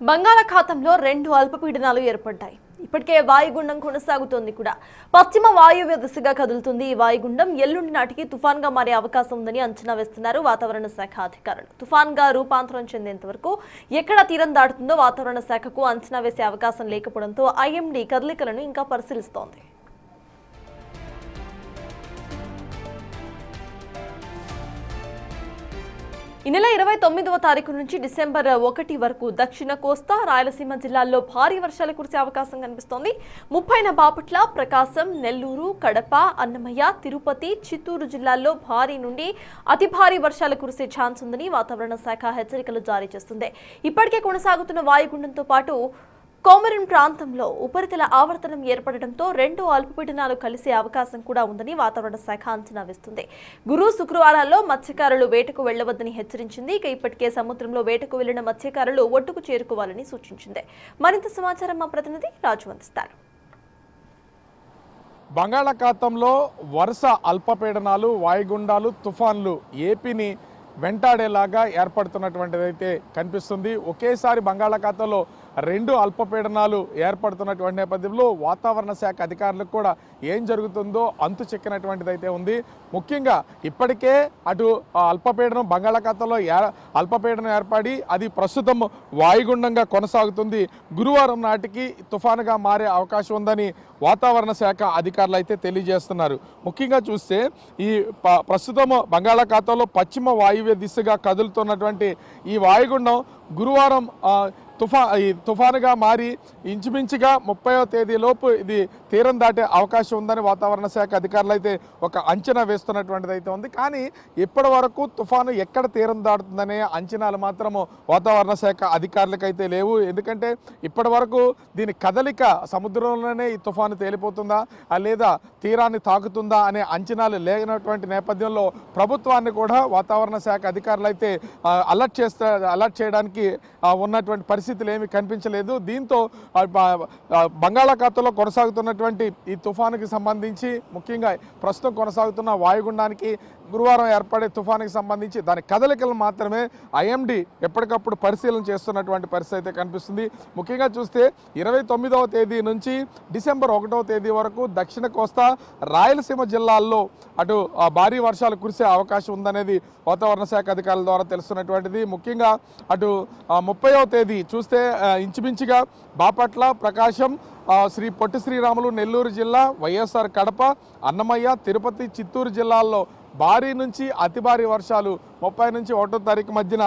బంగాళాఖాతంలో రెండు అల్పపీడనాలు ఏర్పడ్డాయి. ఇప్పటికే వాయుగుండం కొనసాగుతోంది కూడా. పశ్చిమ వాయువ్య దిశగా కదులుతుంది. ఈ వాయుగుండం ఎల్లుండి నాటికి తుఫాన్గా మారే అవకాశం ఉందని అంచనా వేస్తున్నారు వాతావరణ శాఖ అధికారులు. తుఫాన్గా రూపాంతరం చెందేంత వరకు ఎక్కడ తీరం దాటుతుందో వాతావరణ శాఖకు అంచనా వేసే అవకాశం లేకపోవడంతో ఐఎండీ కదలికలను ఇంకా పరిశీలిస్తోంది. ఈ నెల 29వ తారీఖు నుంచి డిసెంబర్ 1 వరకు దక్షిణ కోస్తా, రాయలసీమ జిల్లాల్లో భారీ వర్షాలు కురిసే అవకాశం కనిపిస్తోంది. 30న బాపట్ల, ప్రకాశం, నెల్లూరు, కడప, అన్నమయ్య, తిరుపతి, చిత్తూరు జిల్లాల్లో భారీ నుండి అతి భారీ వర్షాలు కురిసే ఛాన్స్ ఉందని వాతావరణ శాఖ హెచ్చరికలు జారీ చేస్తుంది. ఇప్పటికే కొనసాగుతున్న వాయుగుండంతో పాటు కోమరిన్ ప్రాంతంలో ఉపరితల ఆవర్తనం ఏర్పడడంతో రెండు అల్పపీడనాలు కలిసే అవకాశం కూడా ఉందని వాతావరణ శాఖ అంచనా వేస్తుంది. గురు, శుక్రవారాల్లో మత్స్యకారులు వేటకు వెళ్లవద్దని హెచ్చరించింది. ఇక ఇప్పటికే సముద్రంలో వేటకు వెళ్లిన మత్స్యకారులు ఒడ్డుకు చేరుకోవాలని సూచించింది. మరింత సమాచారం మా ప్రతినిధి రాజు అందిస్తారు. బంగాళాఖాతంలో వరుస అల్పపీడనాలు, వాయుగుండాలు, తుఫాన్లు ఏపీని వెంటాడేలాగా ఏర్పడుతున్నటువంటిదైతే కనిపిస్తుంది. ఒకేసారి బంగాళాఖాతంలో రెండు అల్పపీడనాలు ఏర్పడుతున్నటువంటి నేపథ్యంలో వాతావరణ శాఖ అధికారులకు కూడా ఏం జరుగుతుందో అంతు చిక్కినటువంటిదైతే ఉంది. ముఖ్యంగా ఇప్పటికే అటు అల్పపీడనం బంగాళాఖాతంలో అల్పపీడనం ఏర్పడి అది ప్రస్తుతం వాయుగుండంగా కొనసాగుతుంది. గురువారం నాటికి తుఫానుగా మారే అవకాశం ఉందని వాతావరణ శాఖ అధికారులు అయితే తెలియజేస్తున్నారు. ముఖ్యంగా చూస్తే ఈ ప్రస్తుతం బంగాళాఖాతంలో పశ్చిమ వాయువ్య దిశగా కదులుతున్నటువంటి ఈ వాయుగుండం గురువారం తుఫానుగా మారి ఇంచుమించుగా 30వ తేదీలోపు ఇది తీరం దాటే అవకాశం ఉందని వాతావరణ శాఖ అధికారులు అయితే ఒక అంచనా వేస్తున్నటువంటిది అయితే ఉంది. కానీ ఇప్పటి వరకు తుఫాను ఎక్కడ తీరం దాటుతుందనే అంచనాలు మాత్రము వాతావరణ శాఖ అధికారులకైతే లేవు. ఎందుకంటే ఇప్పటి వరకు దీని కదలిక సముద్రంలోనే ఈ తుఫాను తేలిపోతుందా లేదా తీరాన్ని తాకుతుందా అనే అంచనాలు లేనటువంటి నేపథ్యంలో ప్రభుత్వాన్ని కూడా వాతావరణ శాఖ అధికారులు అయితే అలర్ట్ చేయడానికి ఉన్నటువంటి పరిస్థితులు ఏమీ కనిపించలేదు. దీంతో బంగాళాఖాతంలో కొనసాగుతున్నటువంటి ఈ తుఫానుకి సంబంధించి ముఖ్యంగా ప్రస్తుతం కొనసాగుతున్న వాయుగుండానికి గురువారం ఏర్పడే తుఫానుకి సంబంధించి దాని కదలికలు మాత్రమే ఐఎండీ ఎప్పటికప్పుడు పరిశీలన చేస్తున్నటువంటి పరిస్థితి అయితే కనిపిస్తుంది. ముఖ్యంగా చూస్తే 29వ తేదీ నుంచి డిసెంబర్ 1వ తేదీ వరకు దక్షిణ కోస్తా, రాయలసీమ జిల్లాల్లో అటు భారీ వర్షాలు కురిసే అవకాశం ఉందనేది వాతావరణ శాఖ అధికారుల ద్వారా తెలుస్తున్నటువంటిది. ముఖ్యంగా అటు 30వ తేదీ చూస్తే ఇంచుమించుగా బాపట్ల, ప్రకాశం, శ్రీ పొట్టి శ్రీరాములు నెల్లూరు జిల్లా, వైఎస్ఆర్ కడప, అన్నమయ్య, తిరుపతి, చిత్తూరు జిల్లాల్లో భారీ నుంచి అతి భారీ వర్షాలు 30 నుంచి 1వ తారీఖు మధ్యన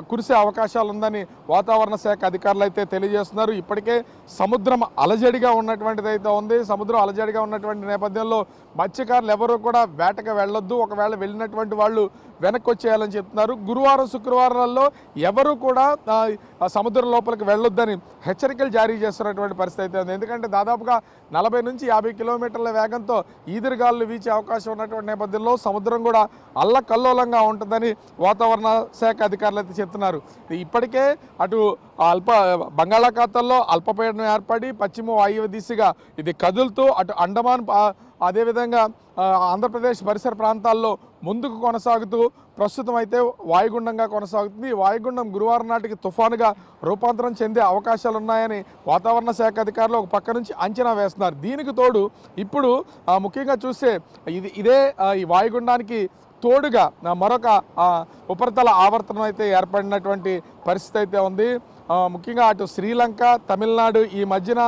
కురిసే అవకాశాలు ఉందని వాతావరణ శాఖ అధికారులు అయితే తెలియజేస్తున్నారు. ఇప్పటికే సముద్రం అలజడిగా ఉన్నటువంటిది అయితే ఉంది. సముద్రం అలజడిగా ఉన్నటువంటి నేపథ్యంలో మత్స్యకారులు ఎవరు కూడా వేటకు వెళ్ళొద్దు, ఒకవేళ వెళ్ళినటువంటి వాళ్ళు వెనక్కి వచ్చేయాలని చెప్తున్నారు. గురువారం, శుక్రవారాల్లో ఎవరు కూడా సముద్రం లోపలికి వెళ్ళొద్దని హెచ్చరికలు జారీ చేస్తున్నటువంటి పరిస్థితి అయితే ఉంది. ఎందుకంటే దాదాపుగా 40 నుంచి 50 కిలోమీటర్ల వేగంతో ఈదురుగాలు వీచే అవకాశం ఉన్నటువంటి నేపథ్యంలో సముద్రం కూడా అల్లకల్లోలంగా ఉంటుందని వాతావరణ శాఖ అధికారులు అయితే చెప్తున్నారు. ఇప్పటికే అటు బంగాళాఖాతంలో అల్పపీడనం ఏర్పడి పశ్చిమ వాయువ్య దిశగా ఇది కదులుతూ అటు అండమాన్ అదేవిధంగా ఆంధ్రప్రదేశ్ పరిసర ప్రాంతాల్లో ముందుకు కొనసాగుతూ ప్రస్తుతం అయితే వాయుగుండంగా కొనసాగుతుంది. ఈ వాయుగుండం గురువారం నాటికి తుఫానుగా రూపాంతరం చెందే అవకాశాలు ఉన్నాయని వాతావరణ శాఖ అధికారులు ఒక పక్క నుంచి అంచనా వేస్తున్నారు. దీనికి తోడు ఇప్పుడు ముఖ్యంగా చూస్తే ఇదే ఈ వాయుగుండానికి తోడుగా మరొక ఉపరితల ఆవర్తనం అయితే ఏర్పడినటువంటి పరిస్థితి అయితే ఉంది. ముఖ్యంగా అటు శ్రీలంక, తమిళనాడు ఈ మధ్యన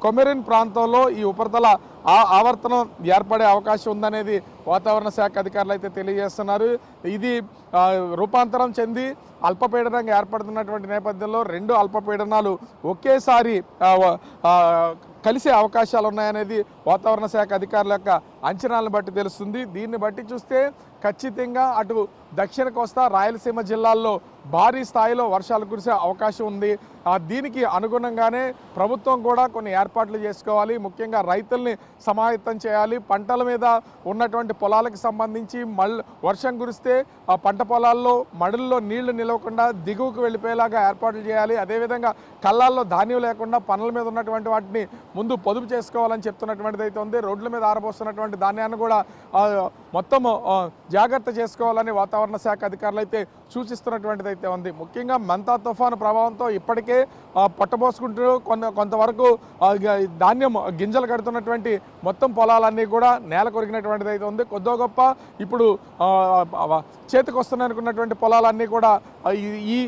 కొమెరిన్ ప్రాంతంలో ఈ ఉపరితల ఆవర్తనం ఏర్పడే అవకాశం ఉందనేది వాతావరణ శాఖ అధికారులు అయితే తెలియజేస్తున్నారు. ఇది రూపాంతరం చెంది అల్పపీడనంగా ఏర్పడుతున్నటువంటి నేపథ్యంలో రెండు అల్పపీడనాలు ఒకేసారి కలిసే అవకాశాలు ఉన్నాయనేది వాతావరణ శాఖ అధికారుల యొక్క అంచనాలను బట్టి తెలుస్తుంది. దీన్ని బట్టి చూస్తే ఖచ్చితంగా అటు దక్షిణ కోస్తా, రాయలసీమ జిల్లాల్లో భారీ స్థాయిలో వర్షాలు కురిసే అవకాశం ఉంది. దీనికి అనుగుణంగానే ప్రభుత్వం కూడా కొన్ని ఏర్పాట్లు చేసుకోవాలి. ముఖ్యంగా రైతుల్ని సమాయత్తం చేయాలి. పంటల మీద ఉన్నటువంటి పొలాలకు సంబంధించి వర్షం కురిస్తే ఆ పంట పొలాల్లో మడుల్లో నీళ్లు నిలవకుండా దిగువకు వెళ్ళిపోయేలాగా ఏర్పాట్లు చేయాలి. అదేవిధంగా కళ్ళాల్లో ధాన్యం లేకుండా పనుల మీద ఉన్నటువంటి వాటిని ముందు పొదుపు చేసుకోవాలని చెప్తున్నటువంటిది అయితే ఉంది. రోడ్ల మీద ఆరబోస్తున్నటువంటి ధాన్యాన్ని కూడా మొత్తం జాగ్రత్త చేసుకోవాలని వాతావరణ శాఖ అధికారులు అయితే సూచిస్తున్నటువంటిది అయితే ఉంది. ముఖ్యంగా మంతా తుఫాను ప్రభావంతో ఇప్పటికే పట్టబోసుకుంటూ కొంతవరకు ధాన్యం గింజలు కడుతున్నటువంటి మొత్తం పొలాలన్నీ కూడా నేల కొరిగినటువంటిది అయితే ఉంది. కొద్దో గొప్ప ఇప్పుడు చేతికి వస్తున్నటువంటి పొలాలన్నీ కూడా ఈ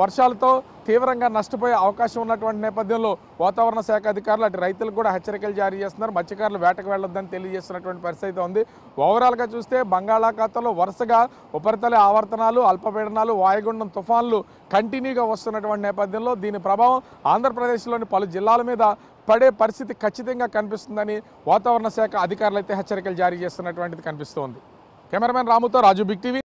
వర్షాలతో తీవ్రంగా నష్టపోయే అవకాశం ఉన్నటువంటి నేపథ్యంలో వాతావరణ శాఖ అధికారులు అటు రైతులకు కూడా హెచ్చరికలు జారీ చేస్తున్నారు. మత్స్యకారులు వేటకు వెళ్ళొద్దని తెలియజేస్తున్నటువంటి పరిస్థితి ఉంది. ఓవరాల్గా చూస్తే బంగాళాఖాతంలో వరుసగా ఉపరితల ఆవర్తనాలు, అల్పపీడనాలు, వాయుగుండం తుఫాన్లు కంటిన్యూగా వస్తున్నటువంటి నేపథ్యంలో దీని ప్రభావం ఆంధ్రప్రదేశ్లోని పలు జిల్లాల మీద పడే పరిస్థితి ఖచ్చితంగా కనిపిస్తుందని వాతావరణ శాఖ అధికారులు అయితే హెచ్చరికలు జారీ చేస్తున్నటువంటిది కనిపిస్తోంది. కెమెరామెన్ రాముతో రాజు, బిగ్ టీవీ.